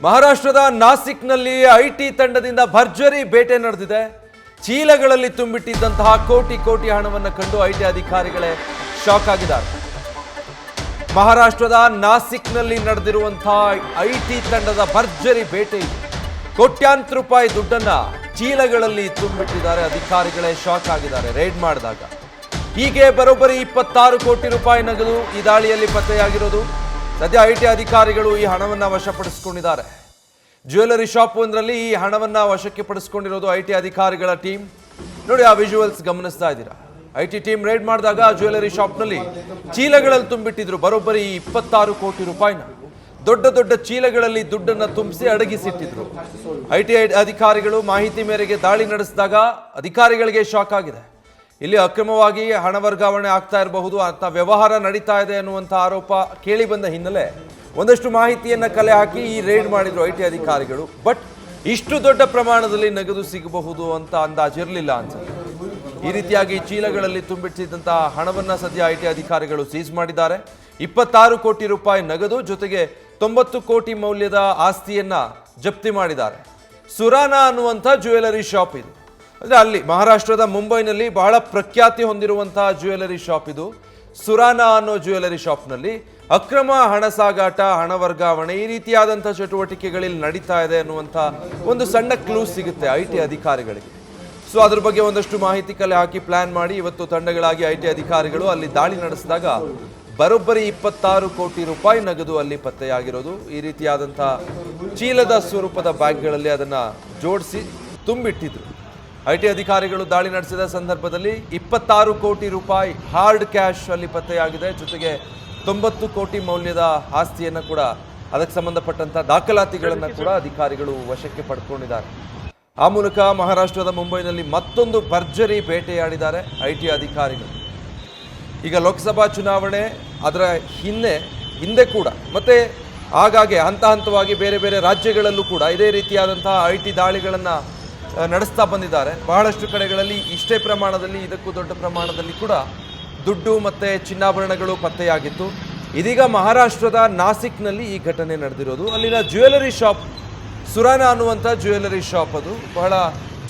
ಮಹಾರಾಷ್ಟ್ರದ ನಾಸಿಕ್ನಲ್ಲಿ ಐಟಿ ತಂಡದಿಂದ ಭರ್ಜರಿ ಬೇಟೆ ನಡೆದಿದೆ. ಚೀಲಗಳಲ್ಲಿ ತುಂಬಿಟ್ಟಿದ್ದಂತಹ ಕೋಟಿ ಕೋಟಿ ಹಣವನ್ನು ಕಂಡು ಐಟಿ ಅಧಿಕಾರಿಗಳೇ ಶಾಕ್ ಆಗಿದ್ದಾರೆ. ಮಹಾರಾಷ್ಟ್ರದ ನಾಸಿಕ್ನಲ್ಲಿ ನಡೆದಿರುವಂತಹ ಐಟಿ ತಂಡದ ಭರ್ಜರಿ ಬೇಟೆ ಇದೆ. ಕೋಟ್ಯಾಂತರ ರೂಪಾಯಿ ದುಡ್ಡನ್ನ ಚೀಲಗಳಲ್ಲಿ ತುಂಬಿಟ್ಟಿದ್ದಾರೆ. ಅಧಿಕಾರಿಗಳೇ ಶಾಕ್ ಆಗಿದ್ದಾರೆ ರೇಡ್ ಮಾಡಿದಾಗ. ಹೀಗೆ ಬರೋಬ್ಬರಿ 26 ಕೋಟಿ ರೂಪಾಯಿ ನಗದು ಈ ದಾಳಿಯಲ್ಲಿ ಪತ್ತೆಯಾಗಿರೋದು. ಸದ್ಯ ಐಟಿ ಅಧಿಕಾರಿಗಳು ಈ ಹಣವನ್ನು ವಶಪಡಿಸಿಕೊಂಡಿದ್ದಾರೆ. ಜ್ಯುವೆಲರಿ ಶಾಪ್ ಒಂದರಲ್ಲಿ ಈ ಹಣವನ್ನು ವಶಕ್ಕೆ ಪಡಿಸಿಕೊಂಡಿರೋದು ಐಟಿ ಅಧಿಕಾರಿಗಳ ಟೀಮ್. ನೋಡಿ, ಆ ವಿಜುವಲ್ಸ್ ಗಮನಿಸ್ತಾ ಇದ್ದೀರಾ. ಐಟಿ ಟೀಮ್ ರೇಡ್ ಮಾಡಿದಾಗ ಜ್ಯುವೆಲರಿ ಶಾಪ್ನಲ್ಲಿ ಚೀಲಗಳಲ್ಲಿ ತುಂಬಿಟ್ಟಿದ್ರು ಬರೋಬ್ಬರಿ 26 ಕೋಟಿ ರೂಪಾಯಿನ. ದೊಡ್ಡ ದೊಡ್ಡ ಚೀಲಗಳಲ್ಲಿ ದುಡ್ಡನ್ನು ತುಂಬಿಸಿ ಅಡಗಿಸಿಟ್ಟಿದ್ರು. ಐಟಿ ಅಧಿಕಾರಿಗಳು ಮಾಹಿತಿ ಮೇರೆಗೆ ದಾಳಿ ನಡೆಸಿದಾಗ ಅಧಿಕಾರಿಗಳಿಗೆ ಶಾಕ್ ಆಗಿದೆ. ಇಲ್ಲಿ ಅಕ್ರಮವಾಗಿ ಹಣ ವರ್ಗಾವಣೆ ಆಗ್ತಾ ಇರಬಹುದು ಅಂತ ವ್ಯವಹಾರ ನಡೀತಾ ಇದೆ ಅನ್ನುವಂಥ ಆರೋಪ ಕೇಳಿ ಬಂದ ಹಿನ್ನೆಲೆ ಒಂದಷ್ಟು ಮಾಹಿತಿಯನ್ನು ಕಲೆ ಹಾಕಿ ಈ ರೇಡ್ ಮಾಡಿದ್ರು ಐಟಿ ಅಧಿಕಾರಿಗಳು. ಬಟ್ ಇಷ್ಟು ದೊಡ್ಡ ಪ್ರಮಾಣದಲ್ಲಿ ನಗದು ಸಿಗಬಹುದು ಅಂತ ಅಂದಾಜಿರಲಿಲ್ಲ ಅನ್ಸುತ್ತೆ. ಈ ರೀತಿಯಾಗಿ ಚೀಲಗಳಲ್ಲಿ ತುಂಬಿಟ್ಟಿದ್ದಂತಹ ಹಣವನ್ನು ಸದ್ಯ ಐಟಿ ಅಧಿಕಾರಿಗಳು ಸೀಸ್ ಮಾಡಿದ್ದಾರೆ. 26 ಕೋಟಿ ರೂಪಾಯಿ ನಗದು ಜೊತೆಗೆ 90 ಕೋಟಿ ಮೌಲ್ಯದ ಆಸ್ತಿಯನ್ನ ಜಪ್ತಿ ಮಾಡಿದ್ದಾರೆ. ಸುರಾನಾ ಅನ್ನುವಂಥ ಜ್ಯುವೆಲರಿ ಶಾಪ್ ಇದು. ಅಂದರೆ ಅಲ್ಲಿ ಮಹಾರಾಷ್ಟ್ರದ ಮುಂಬೈನಲ್ಲಿ ಬಹಳ ಪ್ರಖ್ಯಾತಿ ಹೊಂದಿರುವಂತಹ ಜ್ಯುವೆಲರಿ ಶಾಪ್ ಇದು. ಸುರಾನಾ ಅನ್ನೋ ಜ್ಯುವೆಲರಿ ಶಾಪ್ನಲ್ಲಿ ಅಕ್ರಮ ಹಣ ಸಾಗಾಟ, ಹಣ ವರ್ಗಾವಣೆ ಈ ರೀತಿಯಾದಂಥ ಚಟುವಟಿಕೆಗಳಲ್ಲಿ ನಡೀತಾ ಇದೆ ಅನ್ನುವಂಥ ಒಂದು ಸಣ್ಣ ಕ್ಲೂ ಸಿಗುತ್ತೆ ಐಟಿ ಅಧಿಕಾರಿಗಳಿಗೆ. ಸೊ ಅದ್ರ ಬಗ್ಗೆ ಒಂದಷ್ಟು ಮಾಹಿತಿ ಕಲೆ ಹಾಕಿ ಪ್ಲಾನ್ ಮಾಡಿ ಇವತ್ತು ತಂಡಗಳಾಗಿ ಐಟಿ ಅಧಿಕಾರಿಗಳು ಅಲ್ಲಿ ದಾಳಿ ನಡೆಸಿದಾಗ ಬರೋಬ್ಬರಿ 26 ಕೋಟಿ ರೂಪಾಯಿ ನಗದು ಅಲ್ಲಿ ಪತ್ತೆಯಾಗಿರೋದು. ಈ ರೀತಿಯಾದಂಥ ಚೀಲದ ಸ್ವರೂಪದ ಬ್ಯಾಗ್ಗಳಲ್ಲಿ ಅದನ್ನು ಜೋಡಿಸಿ ತುಂಬಿಟ್ಟಿದ್ರು. ಐಟಿ ಅಧಿಕಾರಿಗಳು ದಾಳಿ ನಡೆಸಿದ ಸಂದರ್ಭದಲ್ಲಿ 26 ಕೋಟಿ ರೂಪಾಯಿ ಹಾರ್ಡ್ ಕ್ಯಾಶ್ ಅಲ್ಲಿ ಪತ್ತೆಯಾಗಿದೆ. ಜೊತೆಗೆ 90 ಕೋಟಿ ಮೌಲ್ಯದ ಆಸ್ತಿಯನ್ನು ಕೂಡ, ಅದಕ್ಕೆ ಸಂಬಂಧಪಟ್ಟಂಥ ದಾಖಲಾತಿಗಳನ್ನು ಕೂಡ ಅಧಿಕಾರಿಗಳು ವಶಕ್ಕೆ ಪಡ್ಕೊಂಡಿದ್ದಾರೆ. ಆ ಮೂಲಕ ಮಹಾರಾಷ್ಟ್ರದ ಮುಂಬೈನಲ್ಲಿ ಮತ್ತೊಂದು ಭರ್ಜರಿ ಬೇಟೆಯಾಡಿದ್ದಾರೆ ಐಟಿ ಅಧಿಕಾರಿಗಳು. ಈಗ ಲೋಕಸಭಾ ಚುನಾವಣೆ ಅದರ ಹಿಂದೆ ಕೂಡ ಮತ್ತೆ ಆಗಾಗ್ಗೆ ಹಂತ ಹಂತವಾಗಿ ಬೇರೆ ಬೇರೆ ರಾಜ್ಯಗಳಲ್ಲೂ ಕೂಡ ಇದೇ ರೀತಿಯಾದಂತಹ ಐಟಿ ದಾಳಿಗಳನ್ನು ನಡೆಸ್ತಾ ಬಂದಿದ್ದಾರೆ. ಬಹಳಷ್ಟು ಕಡೆಗಳಲ್ಲಿ ಇಷ್ಟೇ ಪ್ರಮಾಣದಲ್ಲಿ, ಇದಕ್ಕೂ ದೊಡ್ಡ ಪ್ರಮಾಣದಲ್ಲಿ ಕೂಡ ದುಡ್ಡು ಮತ್ತು ಚಿನ್ನಾಭರಣಗಳು ಪತ್ತೆಯಾಗಿತ್ತು. ಇದೀಗ ಮಹಾರಾಷ್ಟ್ರದ ನಾಸಿಕ್ನಲ್ಲಿ ಈ ಘಟನೆ ನಡೆದಿರೋದು. ಅಲ್ಲಿನ ಜ್ಯುವೆಲರಿ ಶಾಪ್ ಸುರಾನಾ ಅನ್ನುವಂಥ ಜ್ಯುವೆಲರಿ ಶಾಪ್, ಅದು ಬಹಳ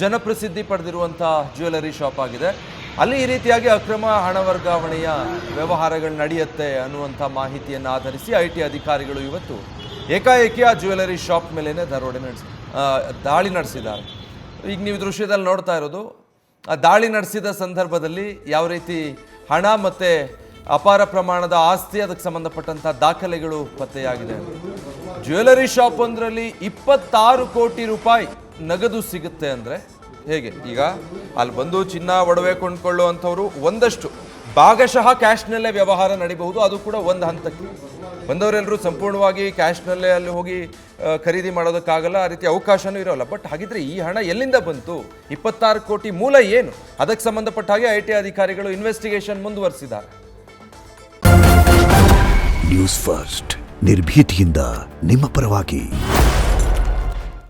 ಜನಪ್ರಸಿದ್ಧಿ ಪಡೆದಿರುವಂಥ ಜ್ಯುವೆಲರಿ ಶಾಪ್ ಆಗಿದೆ. ಅಲ್ಲಿ ಈ ರೀತಿಯಾಗಿ ಅಕ್ರಮ ಹಣ ವರ್ಗಾವಣೆಯ ವ್ಯವಹಾರಗಳು ನಡೆಯುತ್ತೆ ಅನ್ನುವಂಥ ಮಾಹಿತಿಯನ್ನು ಆಧರಿಸಿ ಐಟಿ ಅಧಿಕಾರಿಗಳು ಇವತ್ತು ಏಕಾಏಕಿ ಆ ಜ್ಯುವೆಲರಿ ಶಾಪ್ ಮೇಲೇ ದಾಳಿ ನಡೆಸಿದ್ದಾರೆ. ಈಗ ನೀವು ದೃಶ್ಯದಲ್ಲಿ ನೋಡ್ತಾ ಇರೋದು ಆ ದಾಳಿ ನಡೆಸಿದ ಸಂದರ್ಭದಲ್ಲಿ ಯಾವ ರೀತಿ ಹಣ ಮತ್ತು ಅಪಾರ ಪ್ರಮಾಣದ ಆಸ್ತಿ, ಅದಕ್ಕೆ ಸಂಬಂಧಪಟ್ಟಂಥ ದಾಖಲೆಗಳು ಪತ್ತೆಯಾಗಿದೆ. ಜ್ಯುವೆಲರಿ ಶಾಪ್ ಒಂದರಲ್ಲಿ 26 ಕೋಟಿ ರೂಪಾಯಿ ನಗದು ಸಿಗುತ್ತೆ ಅಂದರೆ ಹೇಗೆ? ಈಗ ಅಲ್ಲಿ ಬಂದು ಚಿನ್ನ ಒಡವೆ ಕೊಂಡ್ಕೊಳ್ಳುವಂಥವ್ರು ಒಂದಷ್ಟು ಭಾಗಶಃ ಕ್ಯಾಶ್ನಲ್ಲೇ ವ್ಯವಹಾರ ನಡೀಬಹುದು. ಅದು ಕೂಡ ಒಂದು ಹಂತಕ್ಕೆ. ಬಂದವರೆಲ್ಲರೂ ಸಂಪೂರ್ಣವಾಗಿ ಕ್ಯಾಶ್ನಲ್ಲೇ ಅಲ್ಲಿ ಹೋಗಿ ಖರೀದಿ ಮಾಡೋದಕ್ಕಾಗಲ್ಲ, ಆ ರೀತಿ ಅವಕಾಶನೂ ಇರೋಲ್ಲ. ಬಟ್ ಹಾಗಿದ್ರೆ ಈ ಹಣ ಎಲ್ಲಿಂದ ಬಂತು? 26 ಕೋಟಿ ಮೂಲ ಏನು? ಅದಕ್ಕೆ ಸಂಬಂಧಪಟ್ಟ ಹಾಗೆ ಐಟಿ ಅಧಿಕಾರಿಗಳು ಇನ್ವೆಸ್ಟಿಗೇಷನ್ ಮುಂದುವರಿಸಿದ್ದಾರೆ. ನ್ಯೂಸ್ ಫಸ್ಟ್, ನಿರ್ಭೀತಿಯಿಂದ ನಿಮ್ಮ ಪರವಾಗಿ.